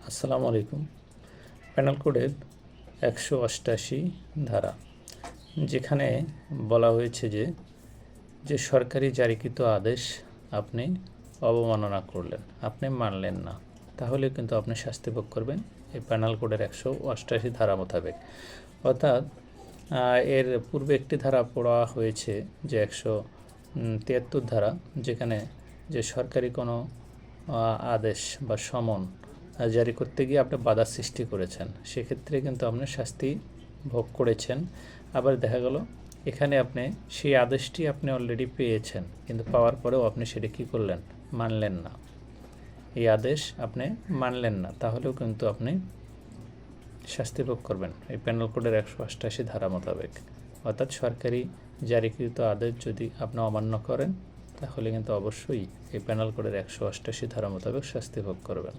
আসসালামু আলাইকুম। পেনাল কোডের 188 ধারা, যেখানে বলা হয়েছে যে সরকারি জারিকৃত আদেশ আপনি অবমাননা করলেন, আপনি মানলেন না, তাহলে কিন্তু আপনি শাস্তি ভোগ করবেন এই পেনাল কোডের 188 ধারা মোতাবেক। অর্থাৎ এর পূর্বে একটি ধারা পড়া হয়েছে যে 173 ধারা, যেখানে যে সরকারি কোনো আদেশ বা সমন জারি করতে গিয়ে আপনি বাধা সৃষ্টি করেছেন, সেক্ষেত্রে কিন্তু আপনি শাস্তি ভোগ করেছেন। আবার দেখা গেল এখানে আপনি সেই আদেশটি আপনি অলরেডি পেয়েছেন, কিন্তু পাওয়ার পরেও আপনি সেটা কী করলেন, মানলেন না। এই আদেশ আপনি মানলেন না, তাহলেও কিন্তু আপনি শাস্তি ভোগ করবেন এই পেনাল কোডের 188 ধারা মোতাবেক। অর্থাৎ সরকারি জারিকৃত আদেশ যদি আপনি অমান্য করেন, তাহলে কিন্তু অবশ্যই এই পেনাল কোডের 188 ধারা মোতাবেক শাস্তি ভোগ করবেন।